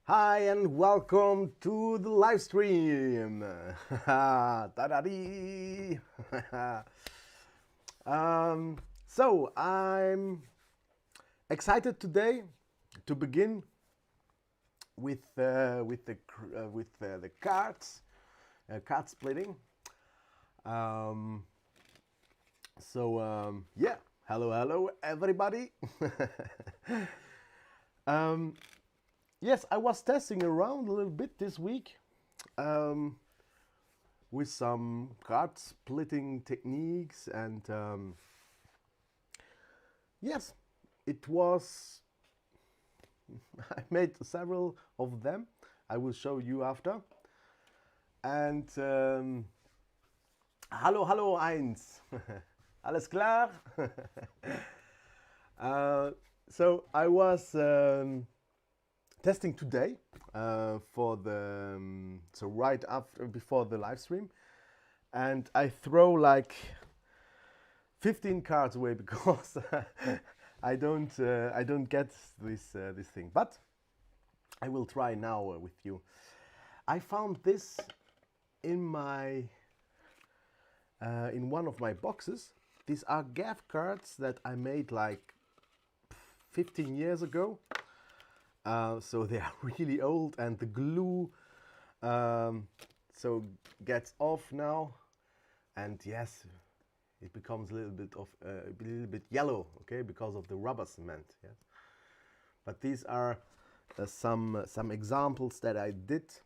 Hi and welcome to the live stream. Ta-da-dee. So I'm excited today to begin with the cards, card splitting. Um, yeah, hello everybody. um, yes, I was testing around a little bit this week um, with some card splitting techniques, and yes, it was. I made several of them. I will show you after. And hallo eins, alles klar? So I was testing today for the so right after before the live stream, and I throw like 15 cards away because I don't get this thing, but I will try now with you. I found this in my in one of my boxes. These are GAFF cards that I made like 15 years ago. So they are really old, and the glue so gets off now, and yes, it becomes a little bit yellow, okay, because of the rubber cement. Yes, but these are some examples that I did.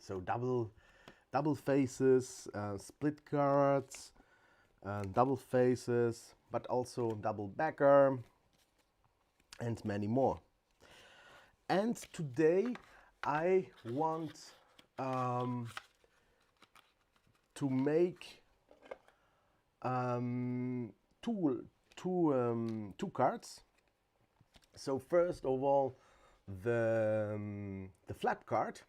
So double faces, split cards, double faces, but also double backer, and many more. And today I want to make two cards. So first of all, the flap card.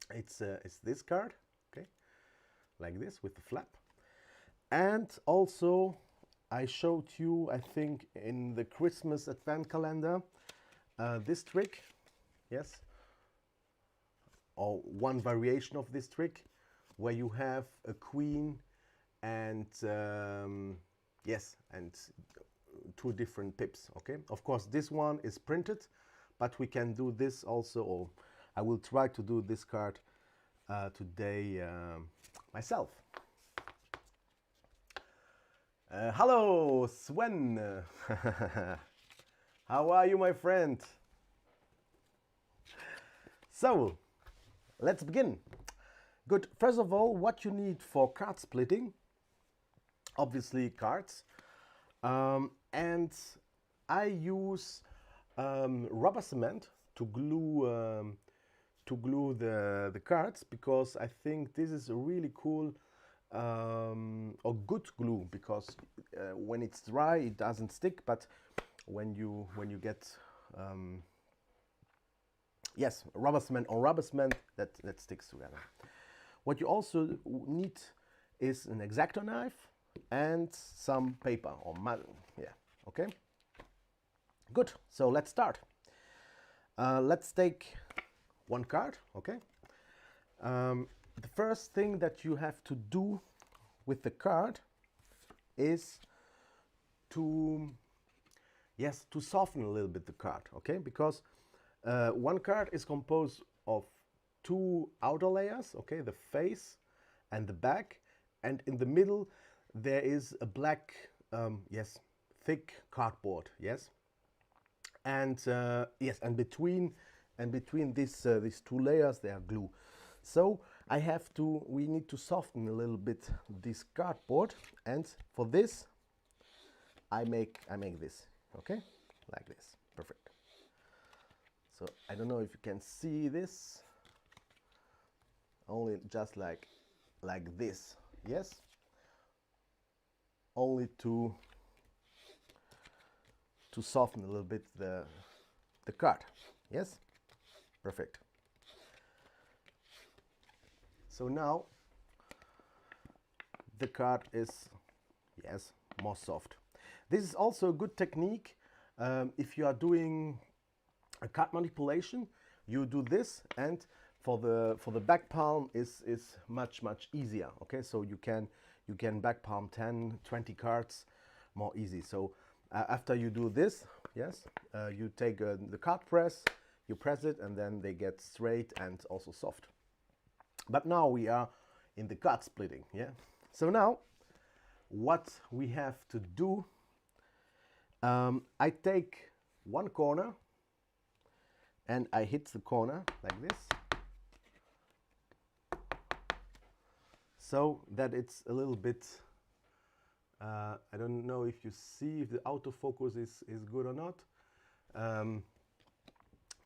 It's this card, okay, like this with the flap. And also I showed you, I think, in the Christmas advent calendar, this trick, yes, or one variation of this trick, where you have a queen and yes, and two different pips. Okay, of course this one is printed, but we can do this also, or I will try to do this card today myself. Hello, Sven. How are you, my friend? So, let's begin. Good. First of all, what you need for card splitting? Obviously, cards. And I use rubber cement to glue the cards, because I think this is a really cool or good glue, because when it's dry it doesn't stick, but when you get yes, rubber cement on rubber cement, that sticks together. What you also need is an X-Acto knife and some paper or mud. Yeah, okay, good. So let's start. Let's take one card, okay. The first thing that you have to do with the card is to soften a little bit the card, okay, because one card is composed of two outer layers, okay, the face and the back, and in the middle there is a black yes, thick cardboard, yes, and yes, and between these two layers they are glue. So we need to soften a little bit this cardboard, and for this I make this, okay, like this. Perfect. So I don't know if you can see this, only just like this, yes, only to soften a little bit the card, yes. Perfect. So now the card is, yes, more soft. This is also a good technique if you are doing a card manipulation, you do this, and for the back palm is much easier. Okay, so you can back palm 10, 20 cards more easy. So after you do this, yes, you take the card press, you press it, and then they get straight and also soft. But now we are in the card splitting. Yeah, so now what we have to do, I take one corner and I hit the corner like this, so that it's a little bit, I don't know if you see if the autofocus is good or not.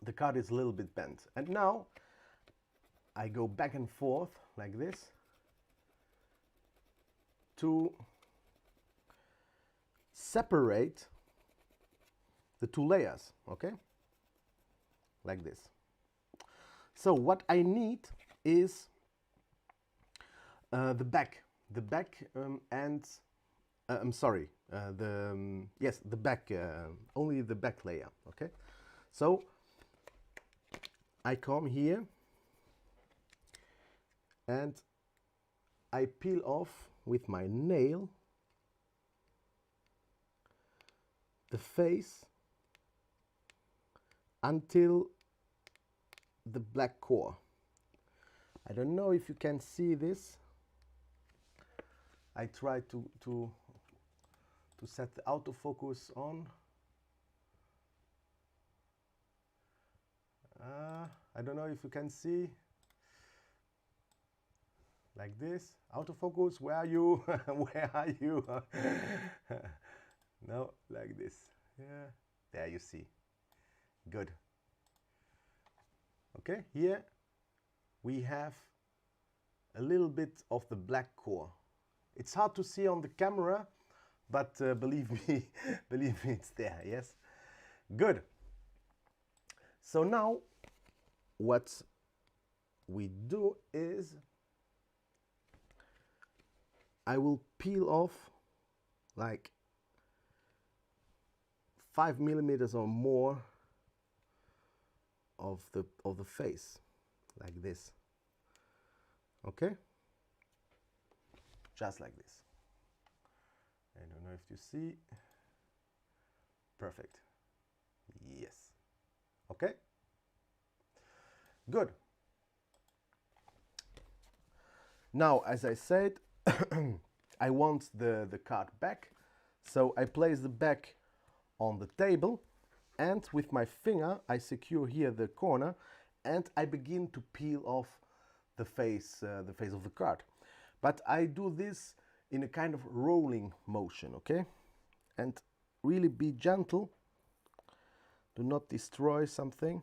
The card is a little bit bent, and now I go back and forth like this to separate the two layers, okay? Like this. So what I need is the back, and I'm sorry, yes, the back, only the back layer, okay? So I come here and I peel off with my nail the face until the black core. I don't know if you can see this. I try to set the autofocus on. I don't know if you can see. Like this. Autofocus, where are you? Where are you? No, like this. Yeah, there you see. Good. Okay, here we have a little bit of the black core. It's hard to see on the camera, but believe me, believe me, it's there. Yes, good. So now what we do is I will peel off like 5 millimeters or more of the face, like this. Okay, just like this. I don't know if you see. Perfect. Yes. Okay, good. Now, as I said, I want the card back, so I place the back on the table, and with my finger I secure here the corner, and I begin to peel off the face of the card. But I do this in a kind of rolling motion, okay? And really be gentle. Do not destroy something.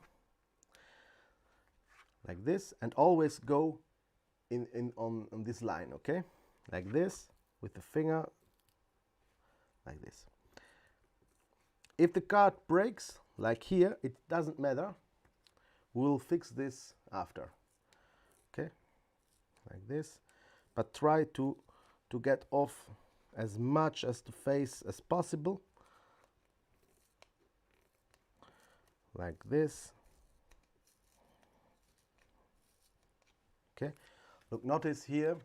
Like this, and always go on this line, okay? Like this, with the finger, like this. If the card breaks, like here, it doesn't matter. We'll fix this after. Okay, like this. But try to get off as much as the face as possible. Like this. Okay. Look, notice here,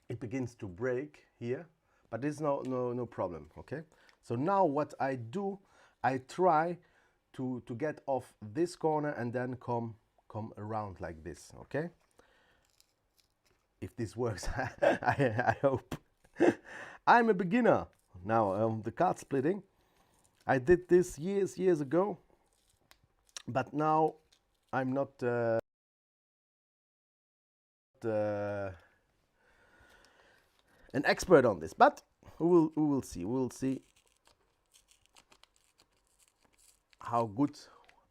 it begins to break here, but there's no problem. Okay. So now what I do, I try to get off this corner and then come around like this, okay? If this works, I hope. I'm a beginner now, the card splitting. I did this years ago, but now I'm not an expert on this, but we will see. We will see how good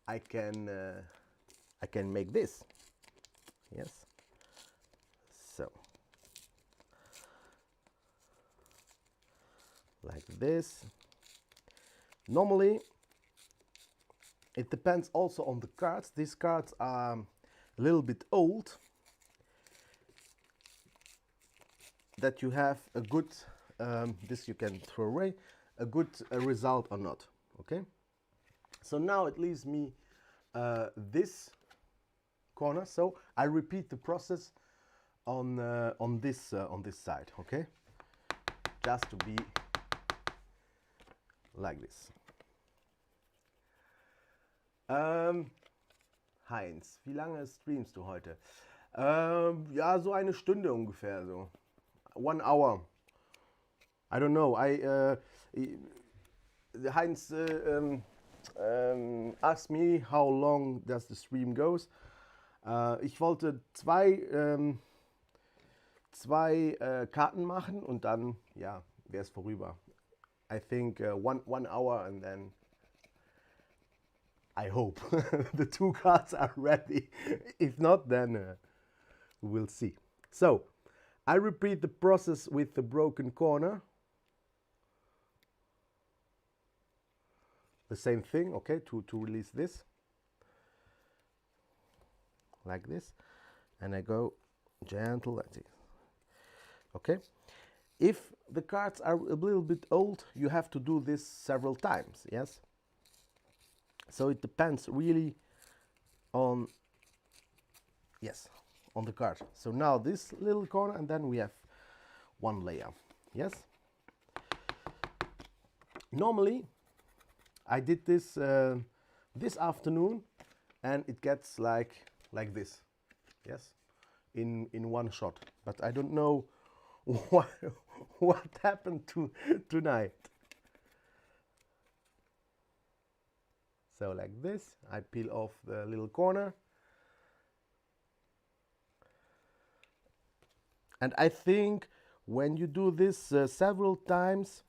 I can make this. Yes. So like this. Normally it depends also on the cards. These cards are a little bit old, that you have a good this you can throw away, a good result or not. Okay. So now it leaves me this corner. So I repeat the process on this side, okay? Just to be like this. Heinz, wie lange streamst du heute? Ja, so eine Stunde ungefähr, so 1 hour. I don't know. Heinz asked me how long does the stream goes. Ich wollte zwei Karten machen und dann, ja, wäre es vorüber. I think one hour and then I hope the 2 cards are ready. If not, then we'll see. So I repeat the process with the broken corner. The same thing, okay, to release this. Like this. And I go gentle like this. Okay. If the cards are a little bit old, you have to do this several times, yes? So it depends really on, yes, on the card. So now this little corner, and then we have 1 layer, yes? Normally, I did this this afternoon, and it gets like this, yes, in 1 shot. But I don't know what happened tonight. So like this, I peel off the little corner. And I think when you do this several times,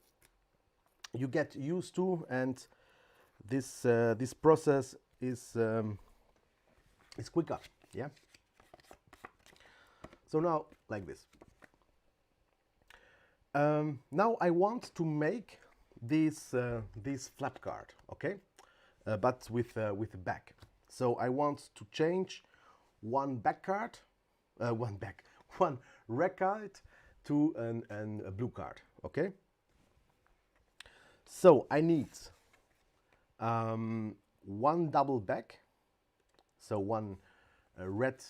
you get used to, and this process is quicker, yeah? So now, like this. Now I want to make this flap card, okay? But with a back. So I want to change one back card, one red card to a blue card, okay? So I need 1 double back, so 1 red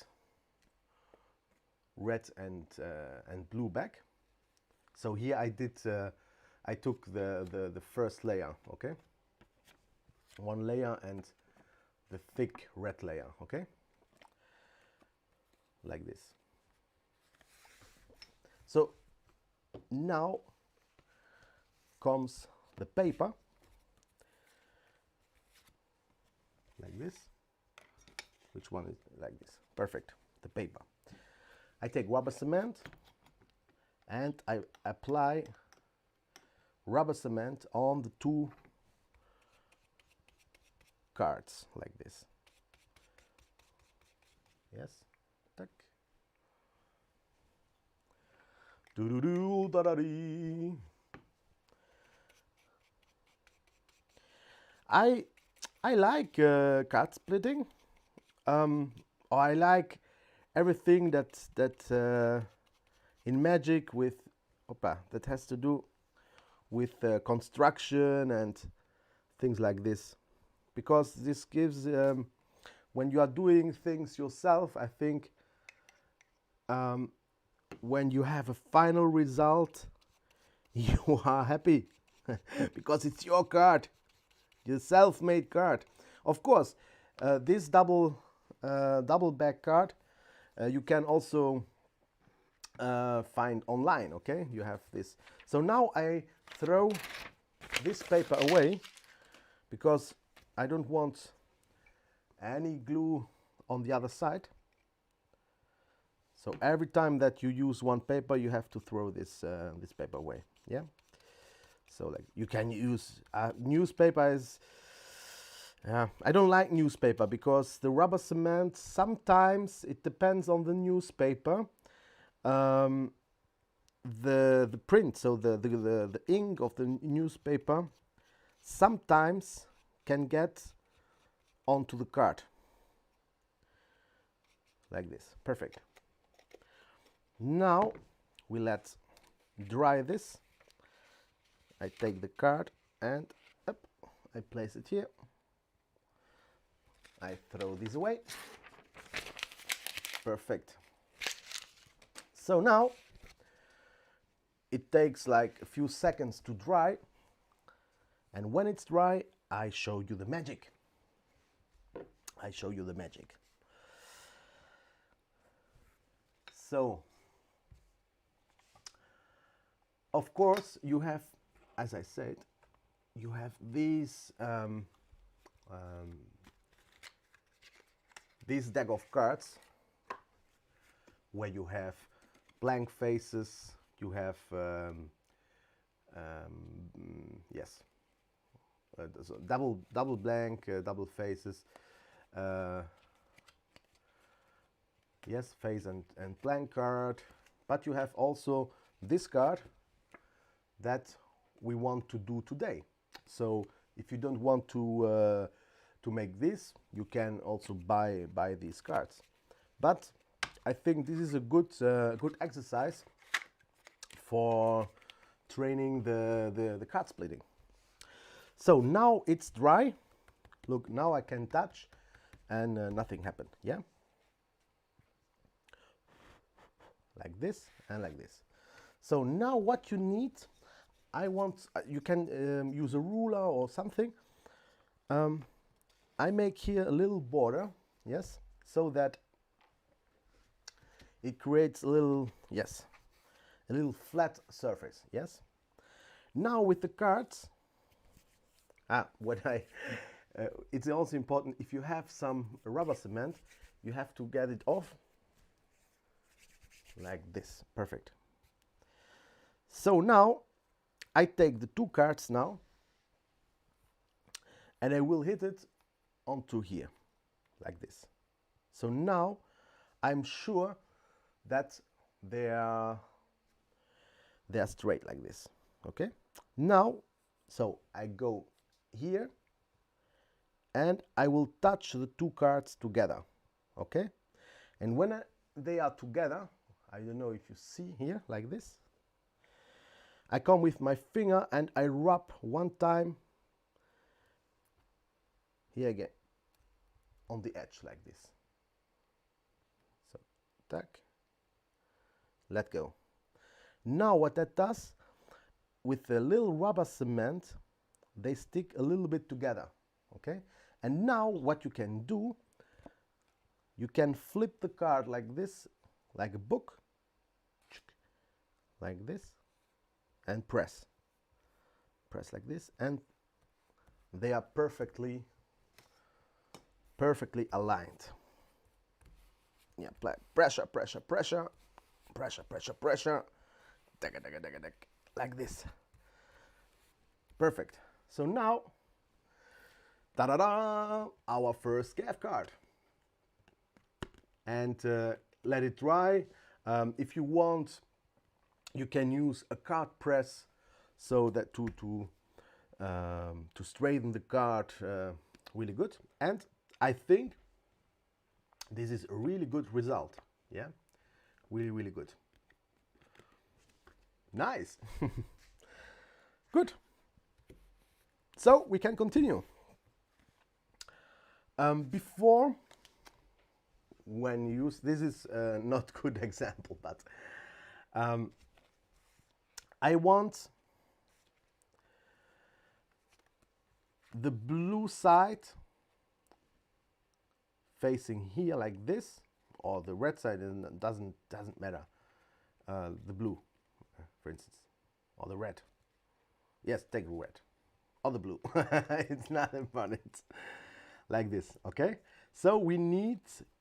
and blue back. So here I took the first layer, okay? 1 layer and the thick red layer, okay? Like this. So now comes the paper, like this. Which one is like this? Perfect, the paper. I take rubber cement and I apply rubber cement on the 2 cards, like this. Yes, tack. Do-do-do-da-da-dee. I like card splitting, or I like everything that in Magic that has to do with construction and things like this, because this gives when you are doing things yourself, I think when you have a final result, you are happy because it's your card, your self-made card. Of course, this double back card you can also find online, okay? You have this. So now I throw this paper away because I don't want any glue on the other side. So every time that you use one paper, you have to throw this this paper away, yeah? So like you can use newspaper is, I don't like newspaper because the rubber cement, sometimes it depends on the newspaper. The print, so the ink of the newspaper sometimes can get onto the card. Like this, perfect. Now we let dry this. I take the card and up, I place it here. I throw this away. Perfect. So now it takes like a few seconds to dry, and when it's dry, I show you the magic. I show you the magic. So, of course, you have, as I said, you have these deck of cards where you have blank faces, you have yes, so double blank, double faces, yes, face and blank card, but you have also this card that we want to do today. So if you don't want to make this, you can also buy these cards. But I think this is a good exercise for training the card splitting. So now it's dry. Look, now I can touch and nothing happened. Yeah, like this and like this. So now what you need, you can use a ruler or something. I make here a little border, yes, so that it creates a little, yes, a little flat surface, yes. Now with the cards, it's also important, if you have some rubber cement, you have to get it off like this. Perfect. So now I take the two cards now and I will hit it onto here like this. So now I'm sure that they are straight like this. Okay, now so I go here and I will touch the two cards together. Okay, and when they are together, I don't know if you see here like this, I come with my finger and I rub one time here again on the edge like this. So tack, let go. Now what that does, with a little rubber cement, they stick a little bit together. Okay, and now what you can do, you can flip the card like this, like a book, like this, and press like this, and they are perfectly aligned. Yeah, pressure, like this. Perfect. So now, ta-da-da, our first GAFF card. And let it dry. If you want, you can use a card press, so that to straighten the card really good. And I think this is a really good result. Yeah, really good. Nice. Good. So we can continue. Before, when you use, this is not good example, but I want the blue side facing here like this, or the red side, and doesn't matter. The blue, for instance, or the red. Yes, take the red or the blue. It's not important. Like this, okay? So we need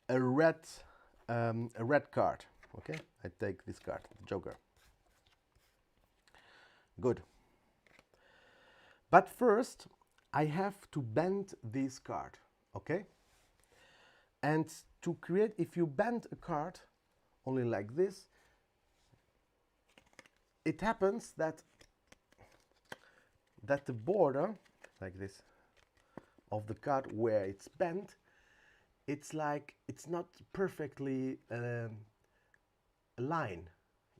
a red card. Okay, I take this card, the Joker. Good. But first, I have to bend this card. Okay. And to create, if you bend a card only like this, it happens that the border, like this, of the card where it's bent, it's like, it's not perfectly a line.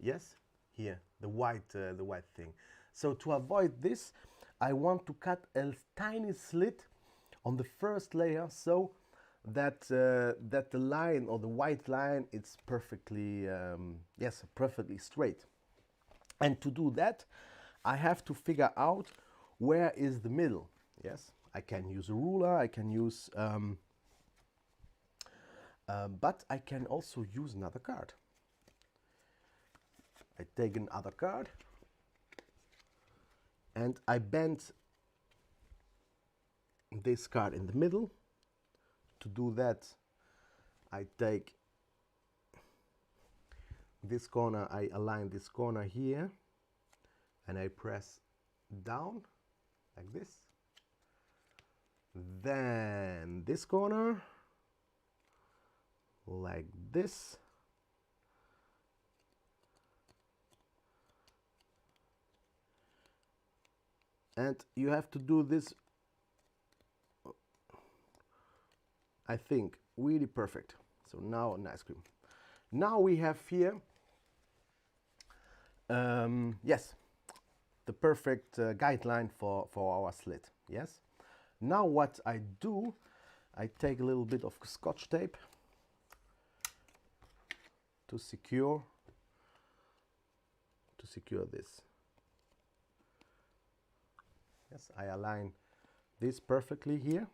Yes, here, the white thing. So to avoid this, I want to cut a tiny slit on the first layer, so that that the line, or the white line, it's perfectly yes, perfectly straight. And to do that, I have to figure out where is the middle. Yes, I can use a ruler, I can use but I can also use another card. I take another card and I bend this card in the middle. To do that, I take this corner, I align this corner here, and I press down like this. Then this corner like this. And you have to do this, I think, really perfect. So now an ice cream. Now we have here, yes, the perfect guideline for our slit. Yes. Now what I do, I take a little bit of Scotch tape to secure this. Yes, I align this perfectly here.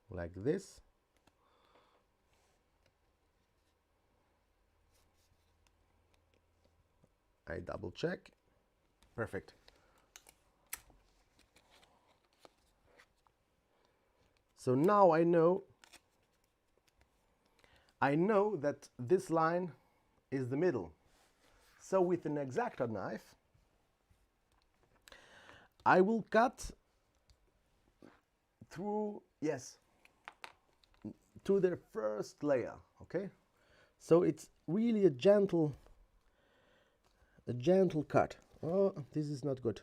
Like this. I double check. Perfect. So now I know that this line is the middle. So with an X-Acto knife, I will cut through, yes, to the first layer, okay? So it's really a gentle cut. Oh, this is not good.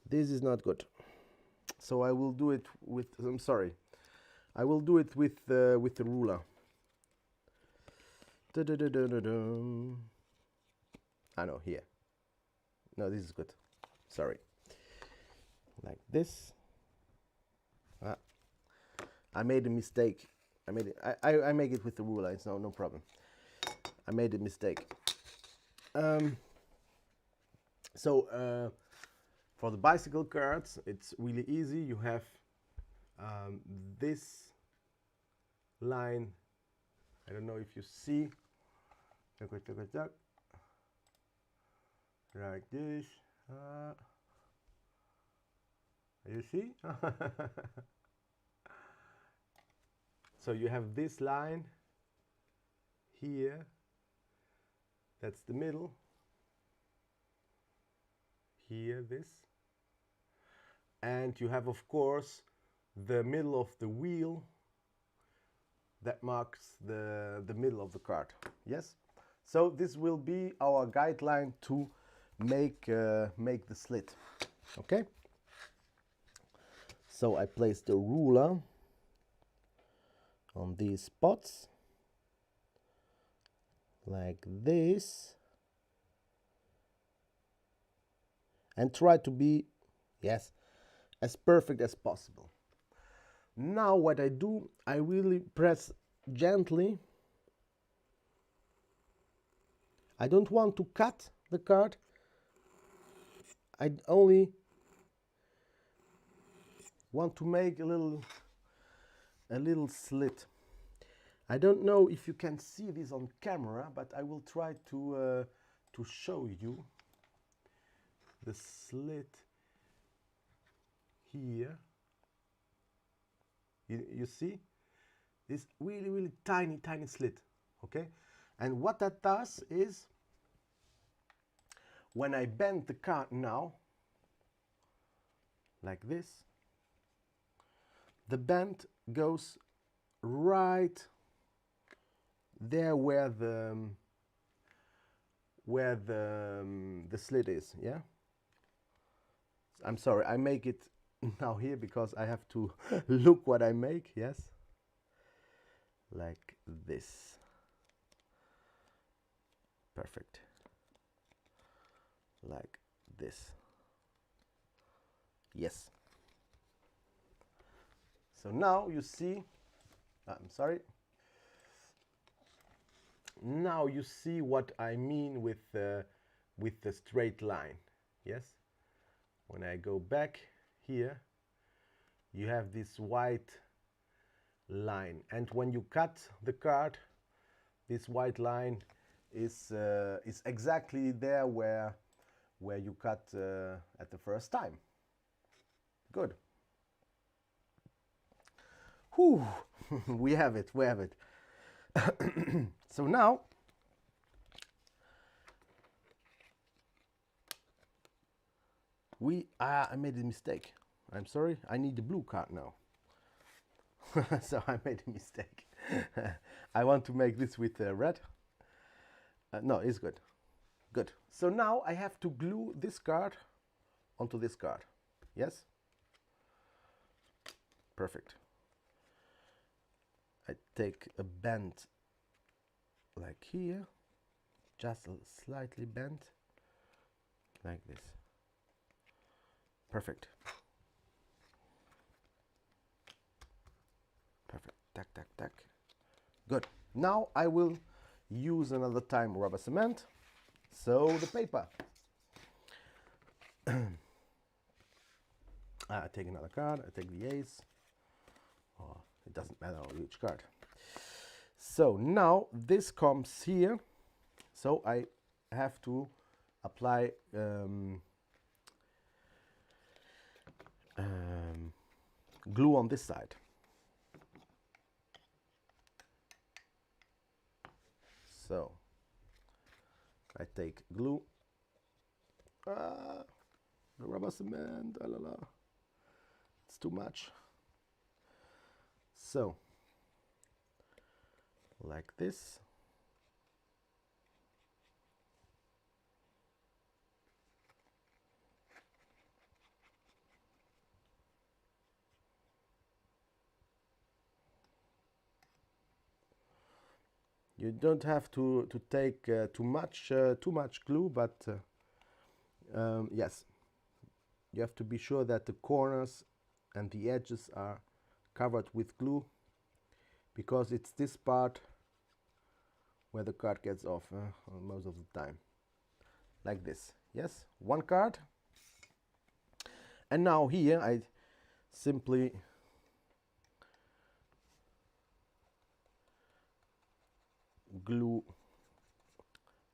This is not good. So I will do it with, I'm sorry, I will do it with the ruler. I know, here. No, this is good. Sorry. Like this. I made a mistake. I make it with the ruler. It's no problem. I made a mistake. For the bicycle cards, it's really easy. You have this line. I don't know if you see. Like this. You see? So you have this line here. That's the middle. Here, this. And you have, of course, the middle of the wheel that marks the middle of the card. Yes? So this will be our guideline to make the slit. Okay? So I place the ruler on these spots like this and try to be, yes, as perfect as possible. Now what I do, I really press gently. I don't want to cut the card. I only want to make a little slit. I don't know if you can see this on camera, but I will try to show you the slit here. You see this really tiny slit, okay? And what that does is, when I bend the card now like this, the bend goes right there where the slit is. Yeah, I'm sorry, I make it now here because I have to look what I make. Yes, like this. Perfect. Like this. Yes. So now you see, I'm sorry. Now you see what I mean with the straight line. Yes. When I go back here, you have this white line, and when you cut the card, this white line is exactly there where you cut at the first time. Good. Whew. we have it. So now I made a mistake. I'm sorry. I need the blue card now. So I made a mistake. I want to make this with red. No, it's good. Good. So now I have to glue this card onto this card. Yes? Perfect. I take a bend like here, just slightly bent, like this. Perfect. Perfect. Tack, tack, tack. Good. Now I will use another time rubber cement. So the paper. I take another card. I take the ace. Oh, it doesn't matter which card. So now this comes here. So I have to apply glue on this side. So I take glue, the rubber cement, la la la. It's too much. So like this. You don't have to take too much glue, but yes, you have to be sure that the corners and the edges are covered with glue, because it's this part where the card gets off most of the time. Like this. Yes, one card. And now here I simply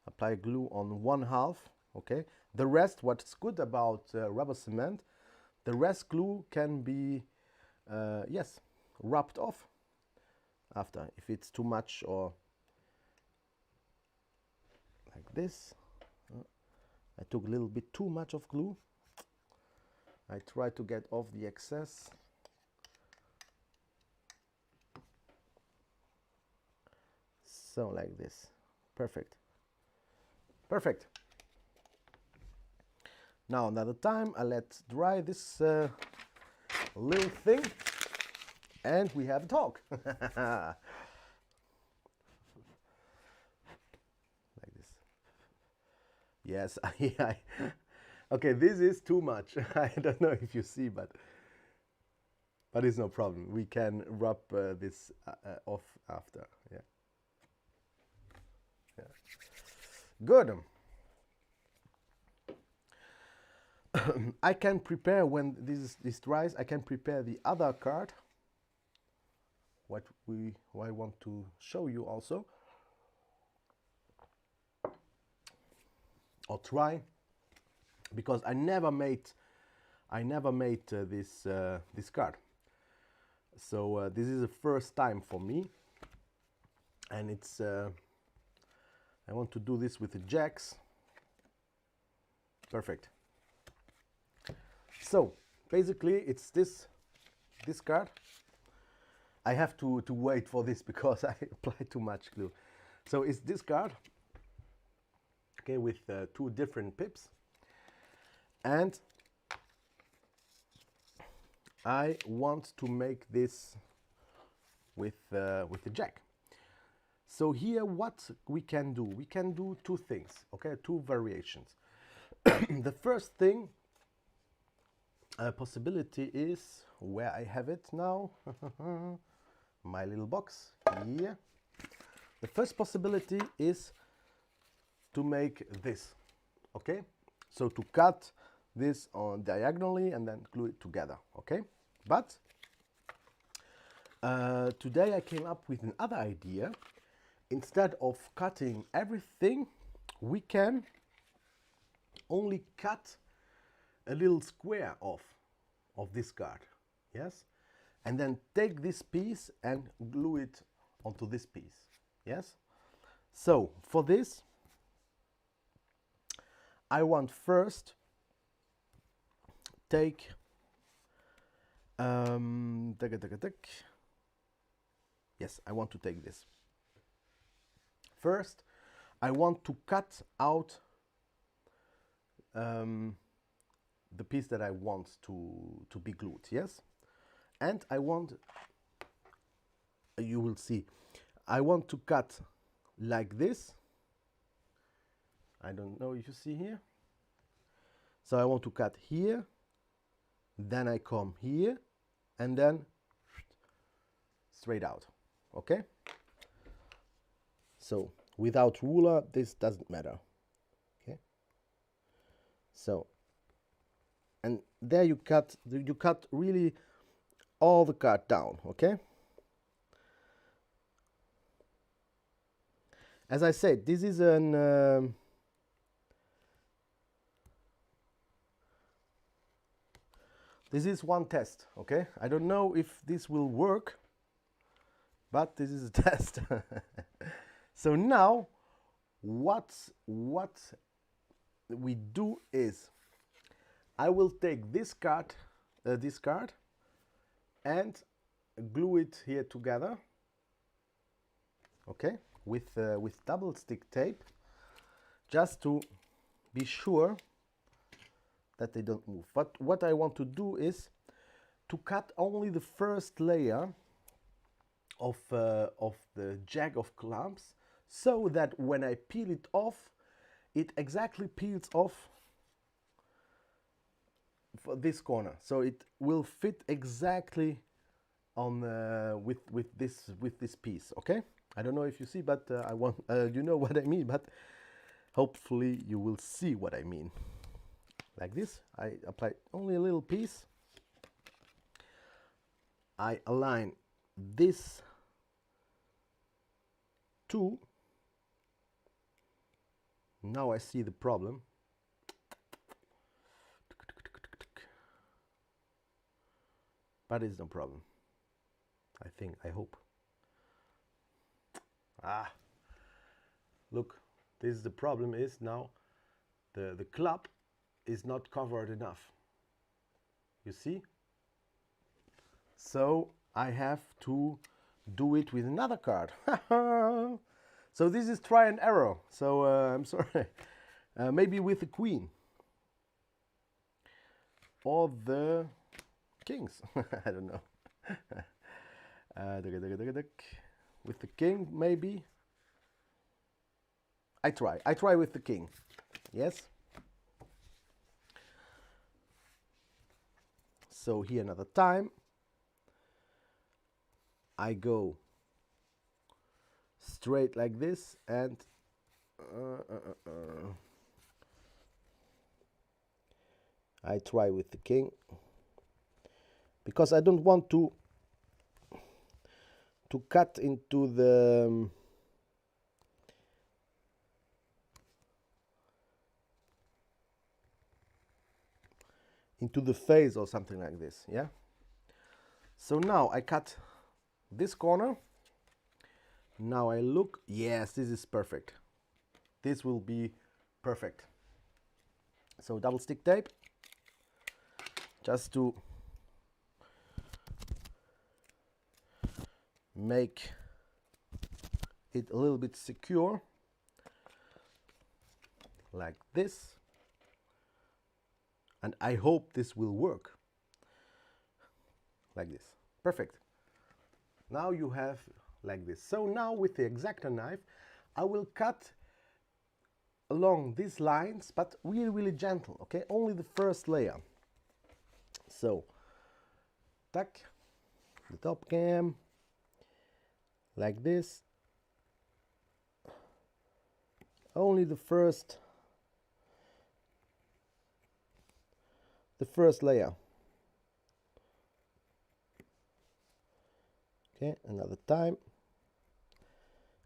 apply glue on one half. Okay, the rest, what's good about rubber cement, the rest glue can be yes, rubbed off after if it's too much, or like this. I took a little bit too much of glue. I try to get off the excess. So like this. Perfect. Perfect. Now another time I let dry this little thing, and we have a talk. Like this. Yes, okay, this is too much. I don't know if you see, but it's no problem. We can rub this off after. Yeah. Yeah. Good. I can prepare, when this dries, I can prepare the other card. What I want to show you also, or try, because I never made this card. So this is the first time for me, and it's I want to do this with the jacks. Perfect. So basically it's this card. I have to wait for this because I applied too much glue. So it's this card, okay, with two different pips, and I want to make this with the jack. So here what we can do two things, okay, two variations. The first thing, possibility is, where I have it now, my little box here. The first possibility is to make this, okay? So to cut this on diagonally and then glue it together, okay? But today I came up with another idea. Instead of cutting everything, we can only cut a little square of this card, yes? And then take this piece and glue it onto this piece, yes? So for this, I want first take yes, I want to take this. First, I want to cut out the piece that I want to be glued, yes? And I want, you will see, I want to cut like this. I don't know if you see here. So I want to cut here, then I come here, and then straight out, okay? So without ruler, this doesn't matter, okay? So, and there you cut really all the card down, okay? As I said, this is an this is one test, okay? I don't know if this will work, but this is a test. So now, what we do is, I will take this card, and glue it here together, okay? With double stick tape, just to be sure that they don't move. But what I want to do is to cut only the first layer of the jack of clumps, so that when I peel it off, it exactly peels off for this corner. So it will fit exactly on with this piece. Okay. I don't know if you see, but I want you know what I mean. But hopefully you will see what I mean. Like this, I apply only a little piece. I align this two. Now I see the problem. But it's no problem. I think, I hope. Ah, look, this is the problem is now the club is not covered enough. You see? So I have to do it with another card. So this is try and error. So I'm sorry. Maybe with the queen. Or the kings. I don't know. With the king, maybe. I try with the king. Yes. So here another time. I go straight like this and I try with the king, because I don't want to cut into the face or something like this. Yeah. So now I cut this corner. Now I look, yes, this is perfect. This will be perfect. So double stick tape, just to make it a little bit secure, like this. And I hope this will work. Like this. Perfect. Now you have like this. So now with the X-Acto knife, I will cut along these lines, but really, really gentle, okay? Only the first layer. So, tack, the top cam, like this. Only the first layer. Okay, another time.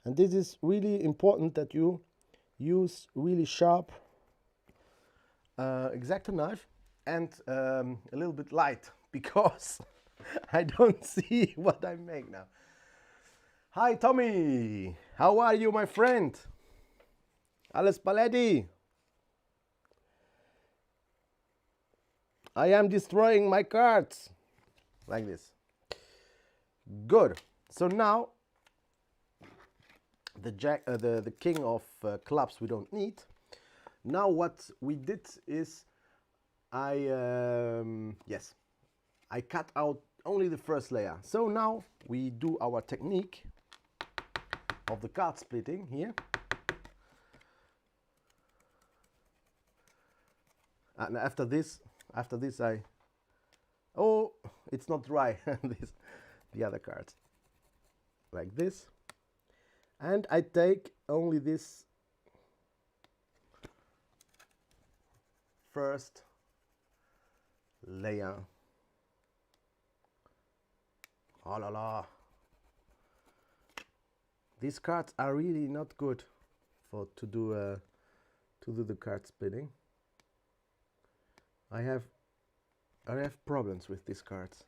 And this is really important that you use really sharp X-Acto knife and a little bit light, because I don't see what I make now. Hi Tommy, how are you, my friend? Alles Paletti. I am destroying my cards like this. Good. So now the king of clubs we don't need. Now what we did is I cut out only the first layer. So now we do our technique of the card splitting here. And after this oh, it's not dry. The other cards like this, and I take only this first layer. Oh la la, these cards are really not good to do the card splitting. I have problems with these cards.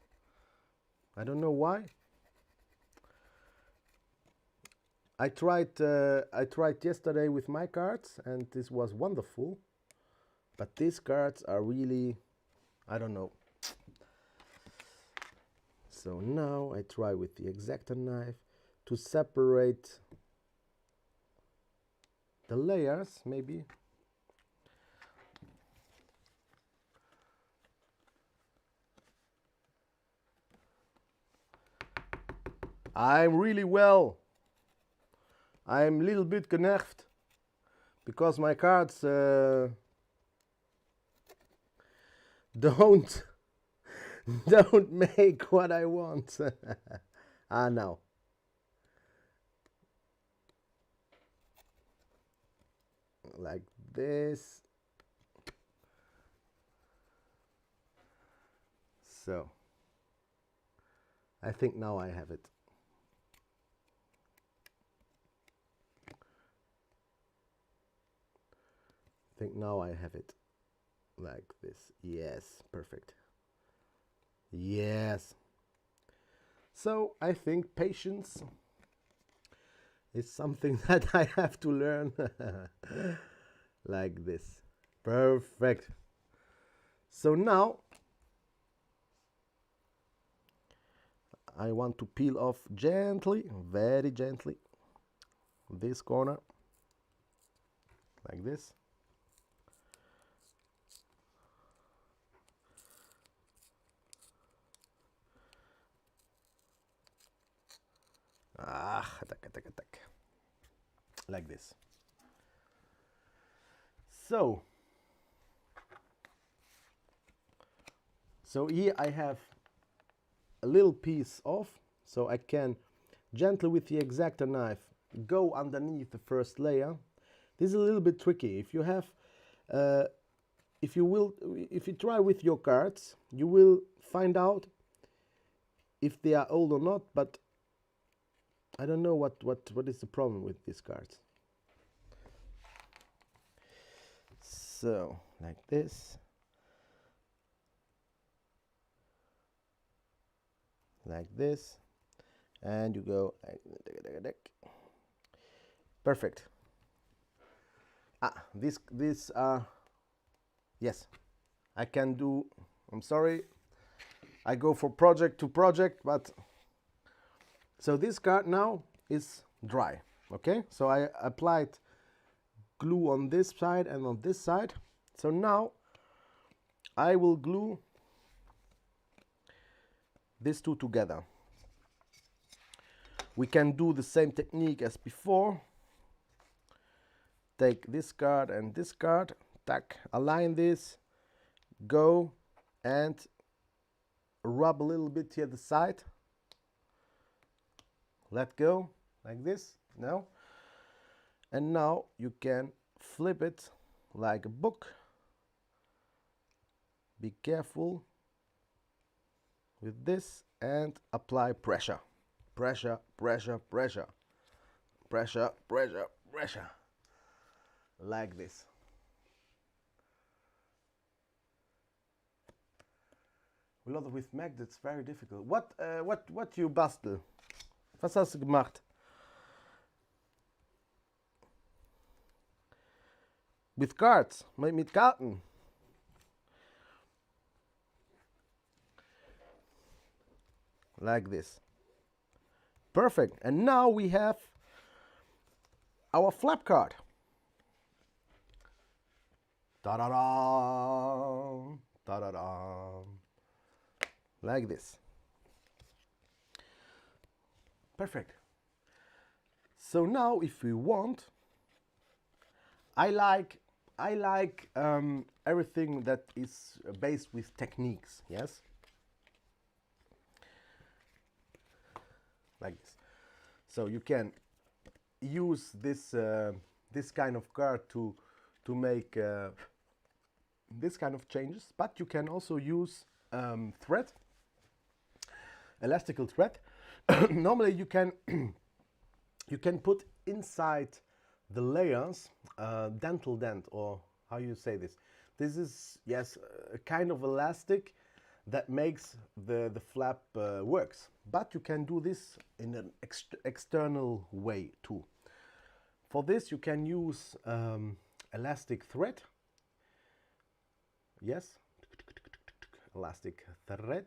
I don't know why. I tried yesterday with my cards, and this was wonderful. But these cards are really, I don't know. So now I try with the X-Acto knife to separate the layers, maybe. I'm really well. I'm a little bit genervt because my cards don't make what I want. Now. Like this. So I think now I have it. Now I have it like this. Yes, perfect. Yes. So I think patience is something that I have to learn. Like this. Perfect. So now I want to peel off gently, very gently, this corner like this. Attack. Like this. So here I have a little piece off, so I can gently with the X-Acto knife go underneath the first layer. This is a little bit tricky. If you have, if you try with your cards, you will find out if they are old or not, but I don't know what is the problem with these cards. So like this, like this, and you go perfect. These are, yes, I can do. I'm sorry, I go from project to project, but so this card now is dry. Okay, so I applied glue on this side and on this side. So now I will glue these two together. We can do the same technique as before. Take this card and this card, tack, align this, go and rub a little bit here the side. Let go, like this, now. And now you can flip it like a book. Be careful with this and apply pressure. Pressure, pressure, pressure. Pressure, pressure, pressure. Like this. A lot with magnets, very difficult. What you bastel? Was hast du gemacht? With cards, mit Karten. Like this. Perfect. And now we have our flap card. Ta-da-da! Ta-da-da! Like this. Perfect. So now if we want, I like everything that is based with techniques, yes? Like this. So you can use this this kind of card to make this kind of changes, but you can also use thread, elastical thread. Normally you can you can put inside the layers dental dent, or how you say this. This is, yes, a kind of elastic that makes the flap works, but you can do this in an external way too. For this you can use elastic thread. Yes, elastic thread.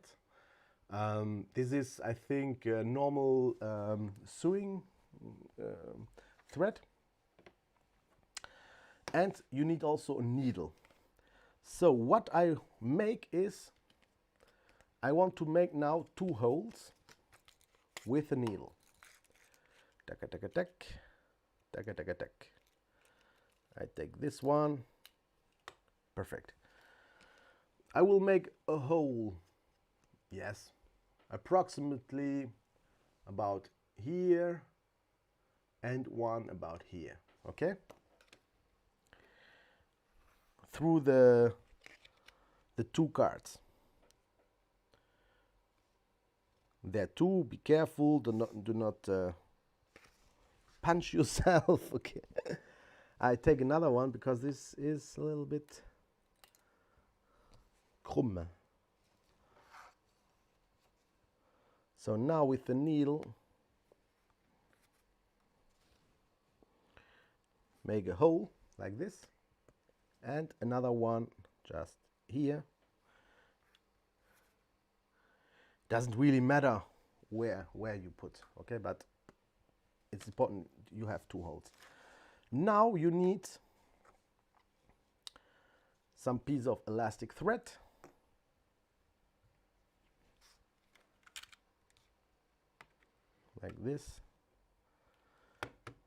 This is, I think, a normal sewing thread. And you need also a needle. So what I make is, I want to make now 2 holes with a needle. Tack, tack, tack, tack, tack, tack. I take this one. Perfect. I will make a hole, yes, approximately about here and one about here, okay? Through the 2 cards. There too, be careful, do not punch yourself, okay? I take another one because this is a little bit krumm. So now with the needle, make a hole like this, and another one just here. Doesn't really matter where you put, okay, but it's important you have 2 holes. Now you need some piece of elastic thread. Like this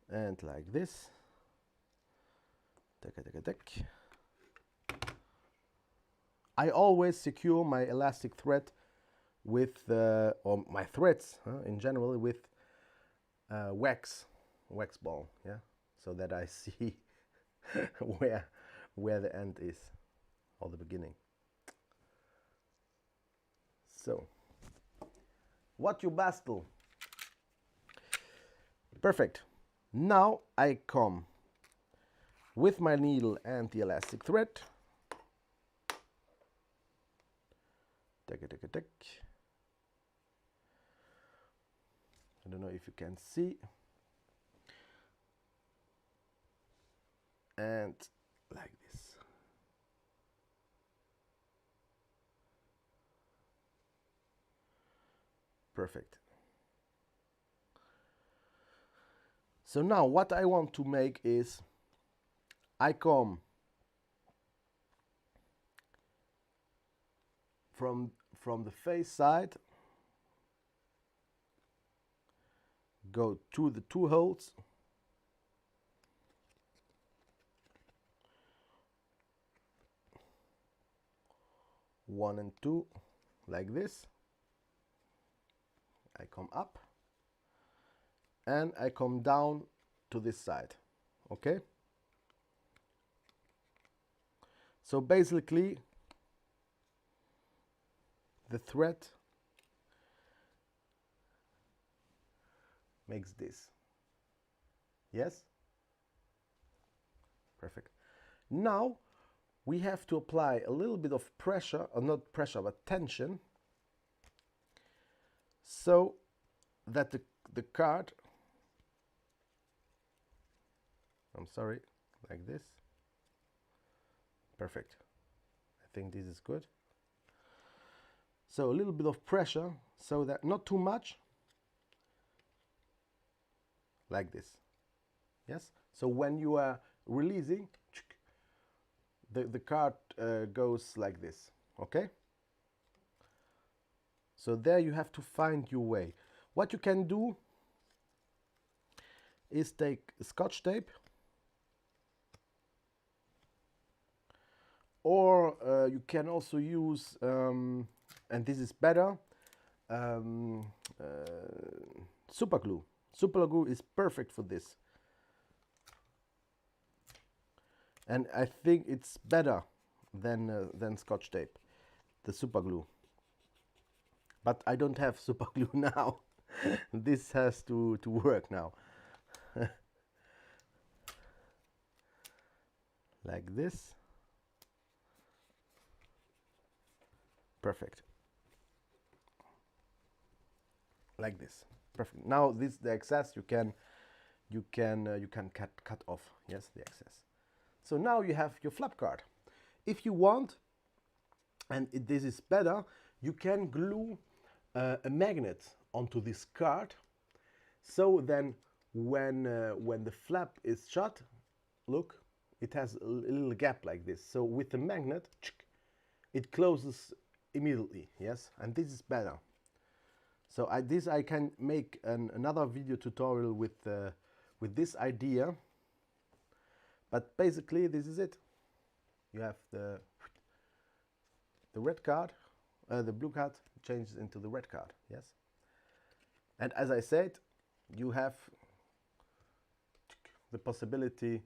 and like this. Tack, tack, tack. I always secure my elastic thread with or my threads in general with wax ball, yeah, so that I see where the end is or the beginning. So what you bastel? Perfect. Now I come with my needle and the elastic thread. Tack, tack, tack. I don't know if you can see. And like this. Perfect. So now what I want to make is, I come from the face side, go to the two holes, one and two, like this. I come up and I come down to this side. Okay, so basically the thread makes this. Yes, perfect. Now we have to apply a little bit of pressure, or not pressure but tension, so that the card, I'm sorry, like this. Perfect. I think this is good. So a little bit of pressure, so that not too much, like this. Yes, so when you are releasing, the card goes like this. Okay, so there you have to find your way. What you can do is take Scotch tape, or you can also use, and this is better, super glue. Super glue is perfect for this, and I think it's better than Scotch tape, the super glue. But I don't have super glue now. This has to work now. Like this. Perfect. Like this. Perfect. Now this, the excess you can cut off. Yes, the excess. So now you have your flap card. If you want, and this is better, you can glue a magnet onto this card. So then when the flap is shut, look, it has a little gap like this. So with the magnet, it closes immediately. Yes, and this is better. So I can make another video tutorial with this idea, but basically this is it. You have the red card, the blue card changes into the red card. Yes, and as I said, you have the possibility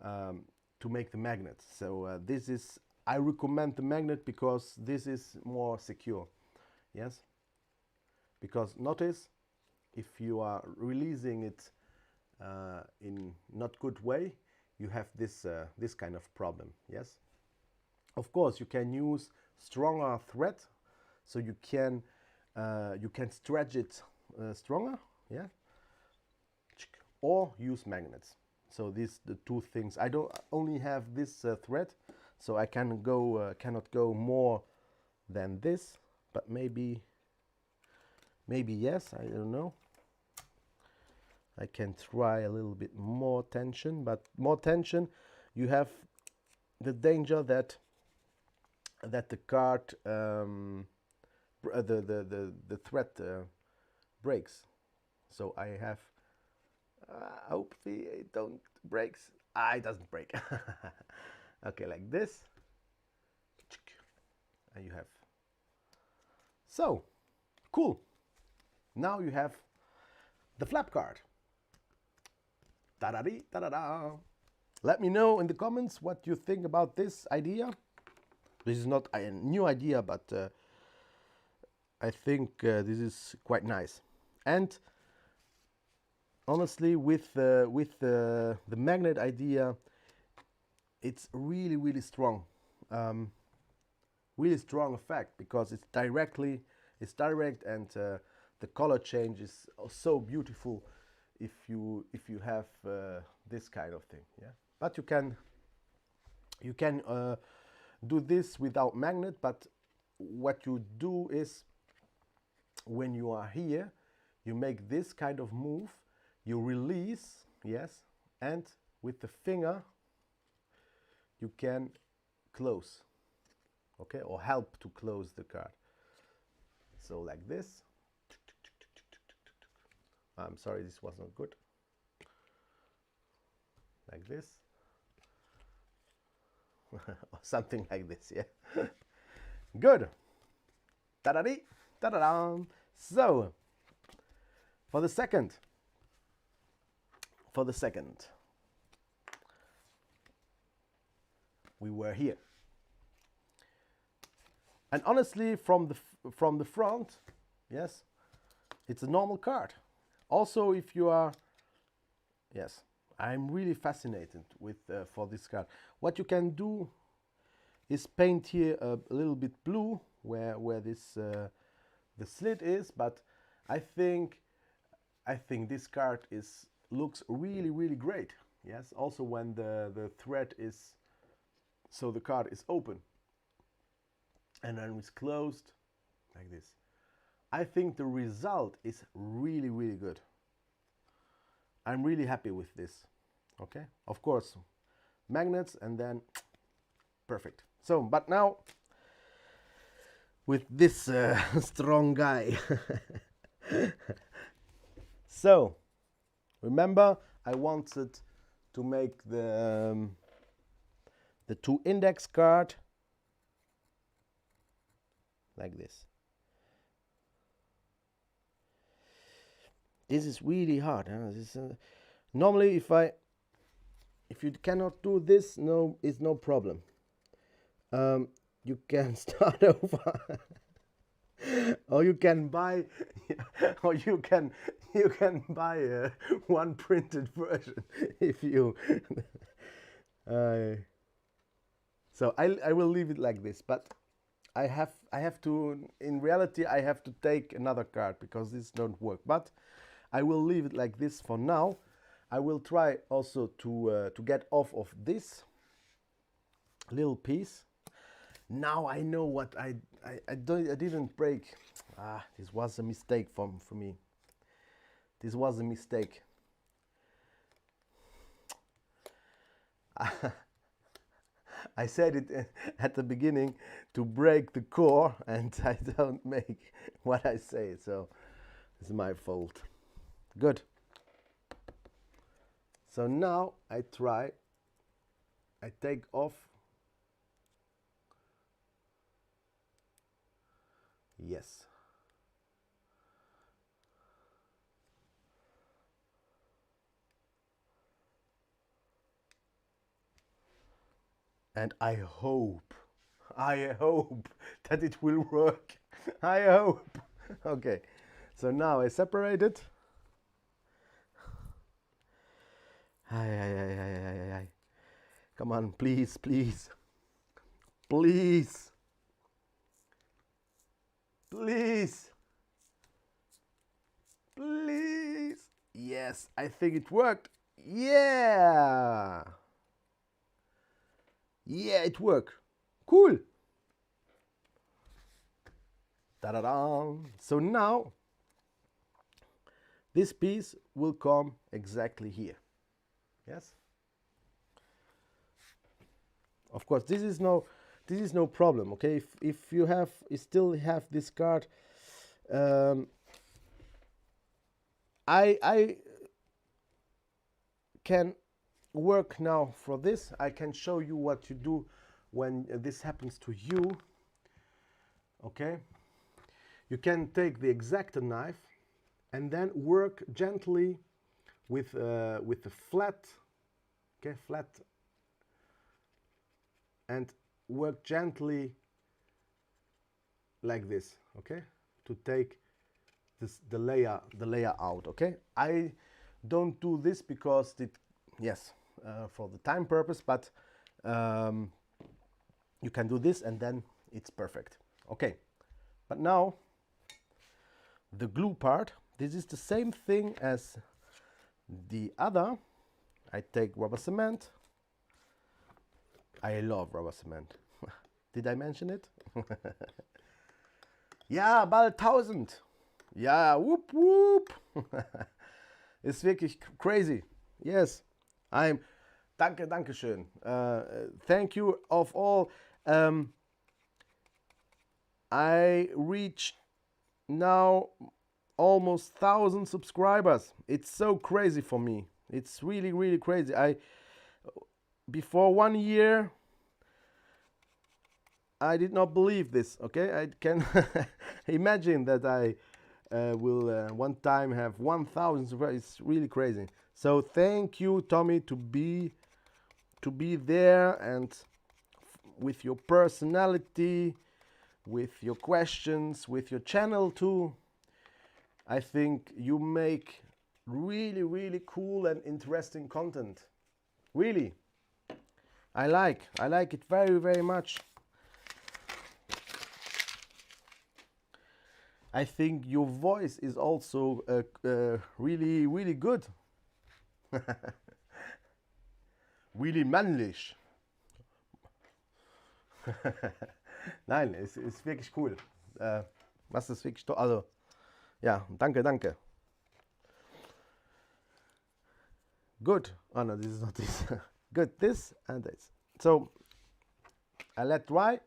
to make the magnet. So this is, I recommend the magnet because this is more secure. Yes, because notice, if you are releasing it in not good way, you have this this kind of problem. Yes, of course you can use stronger thread, so you can stretch it stronger. Yeah, or use magnets. So these the two things. I don't only have this thread, so I can go cannot go more than this, but maybe yes, I don't know. I can try a little bit more tension, but more tension, you have the danger that the card the thread breaks. So I have hopefully it don't breaks. It doesn't break. Okay, like this, and you have, so cool. Now you have the flap card. Ta-da-dee, ta-da-da. Let me know in the comments what you think about this idea. This is not a new idea, but I think this is quite nice. And honestly, with the magnet idea, it's really strong, really strong effect, because it's direct, and the color change is so beautiful if you have this kind of thing. Yeah, but you can do this without magnet. But what you do is, when you are here, you make this kind of move, you release, yes, and with the finger you can close, okay, or help to close the card. So like this. I'm sorry, this was not good. Like this. Or something like this, yeah. Good. Ta-da-dee, ta-da-da. So, for the second, we were here. And honestly, from the front, yes, it's a normal card. Also, if you are, yes, I'm really fascinated with for this card. What you can do is paint here a little bit blue where this the slit is, but I think this card looks really great. Yes, also when the thread is, so the card is open and then it's closed like this. I think the result is really good. I'm really happy with this. Okay, of course, magnets and then perfect. So, but now with this strong guy. So, remember, I wanted to make the 2 index card like this. This is really hard. Huh? This is, normally, if you cannot do this, no, it's no problem. You can start over, or you can buy, or you can buy one printed version if you. So I will leave it like this, but I have to, in reality, I have to take another card because this don't work. But I will leave it like this for now. I will try also to get off of this little piece. Now I know what I didn't break. This was a mistake for me. This was a mistake. I said it at the beginning to break the core, and I don't make what I say, so it's my fault. Good. So now I take off. Yes. And I hope that it will work. I hope. Okay, so now I separate it. Come on, please. Yes, I think it worked. Yeah, it worked. Cool. Ta-da-da. So now this piece will come exactly here. Yes. Of course, this is no problem. Okay, if you still have this card, I can work now for this. I can show you what you do when this happens to you. Okay, you can take the X-Acto knife and then work gently with the flat. Okay, flat, and work gently like this. Okay, to take the layer out. Okay, I don't do this because for the time purpose, but you can do this and then it's perfect. Okay, but now the glue part. This is the same thing as the other. I take rubber cement. I love rubber cement. Did I mention it? Ja, bald 1000. Ja, whoop whoop. Ist wirklich crazy. Yes, danke schön. Thank you of all. I reached now almost 1,000 subscribers. It's so crazy for me. It's really, really crazy. Before 1 year, I did not believe this. Okay, I can imagine that I will one time have 1,000 subscribers. It's really crazy. So thank you, Tommy, to be there, and with your personality, with your questions, with your channel too. I think you make really, really cool and interesting content. Really, I like it very, very much. I think your voice is also really, really good. Really männlich. Nein, es ist wirklich cool. Was ist wirklich toll. Also, ja, danke, danke. Good. Oh no, this is not this. Good, this and this. So, I let dry.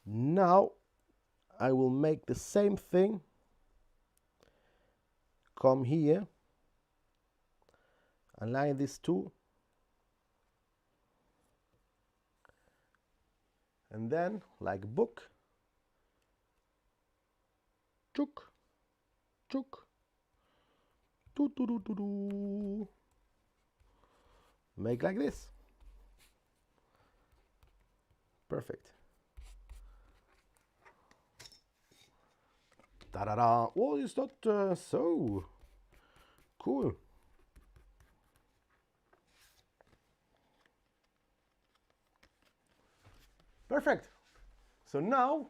Now, I will make the same thing. Come here. Align these two. And then, like book. Chuk. Chuk. Do, do, do, do, do. Make like this. Perfect. Da-da-da. Well, it's not so cool. Perfect. So now,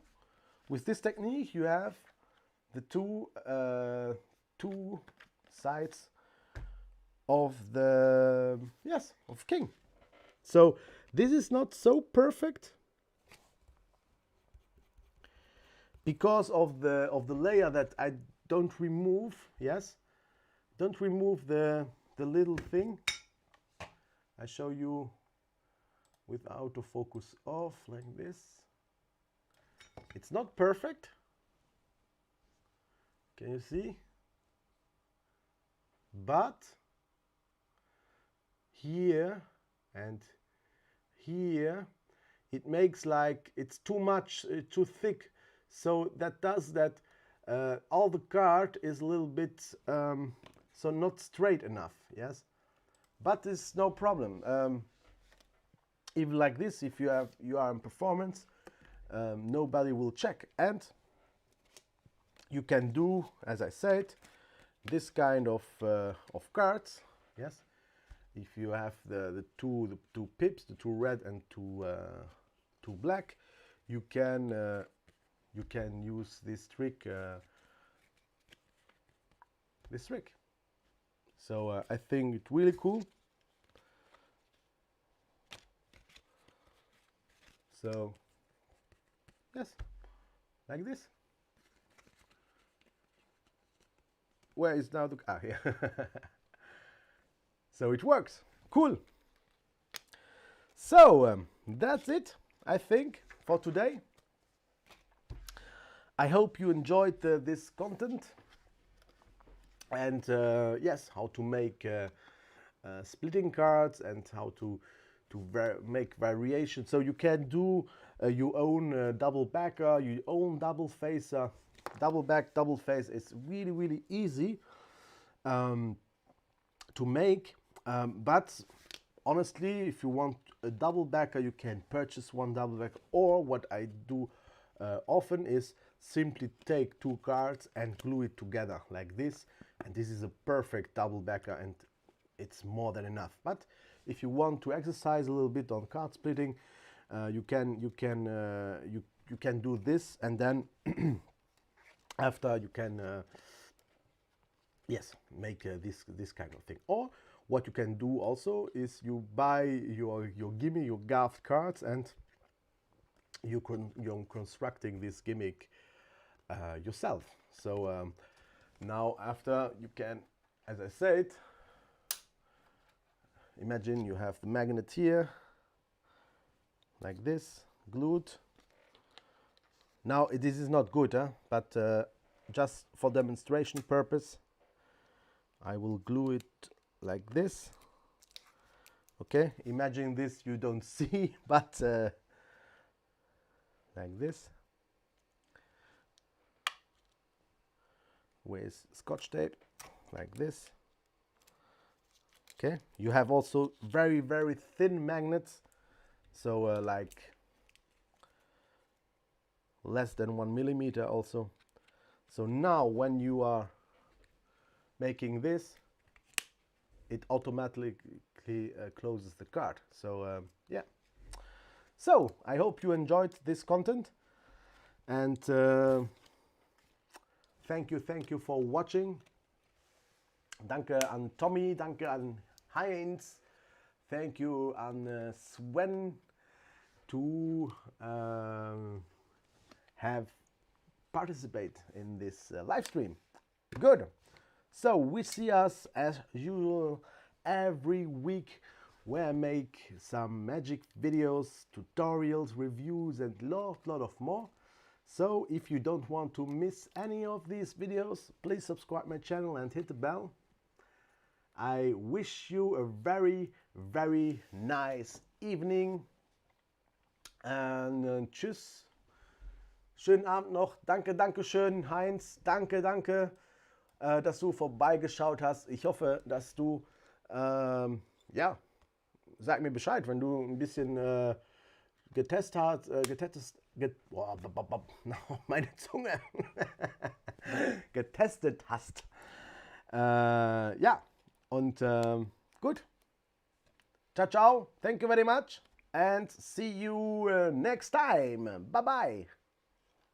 with this technique, you have the two sides of the of king. So this is not so perfect because of the layer that I don't remove. Yes, don't remove the little thing. I show you with autofocus off like this. It's not perfect. Can you see? But here and here it makes like it's too much, too thick. So that does that all the card is a little bit so not straight enough. Yes, but it's no problem. Even like this, if you are in performance, nobody will check, and you can do, as I said, this kind of cards. Yes, if you have the two pips, the two red and two black, you can use this trick. So I think it's really cool. So yes, like this. Where is now the here? So it works. Cool. So that's it, I think, for today. I hope you enjoyed this content, and yes, how to make splitting cards and how to make variations. So you can do your own double backer, your own double facer, double back, double face. It's really, really easy to make. But honestly, if you want a double backer, you can purchase one double backer. Or what I do often is simply take two cards and glue it together like this. And this is a perfect double backer, and it's more than enough. But if you want to exercise a little bit on card splitting, you can do this, and then after you can yes, make this kind of thing. Or what you can do also is you buy your gimme, your GAFF cards, and you're constructing this gimmick yourself. So now after you can, as I said, imagine you have the magnet here, like this. glued. Now this is not good, but just for demonstration purpose, I will glue it like this. Okay, imagine this you don't see, but like this, with scotch tape, like this. Okay, you have also very, very thin magnets, so like less than 1 millimeter also. So now when you are making this, it automatically closes the card. So yeah. So I hope you enjoyed this content, and thank you for watching. Danke an Tommy, danke an Heinz, thank you an Sven to have participate in this live stream. Good. So we see us as usual every week, where I make some magic videos, tutorials, reviews, and lot of more. So if you don't want to miss any of these videos, please subscribe my channel and hit the bell. I wish you a very, very nice evening. Und tschüss. Schönen Abend noch. Danke schön, Heinz. Danke, dass du vorbeigeschaut hast. Ich hoffe, dass du, ja, sag mir Bescheid, wenn du ein bisschen meine Zunge getestet hast. Ja, und gut. Ciao, ciao. Thank you very much. And see you next time. Bye bye.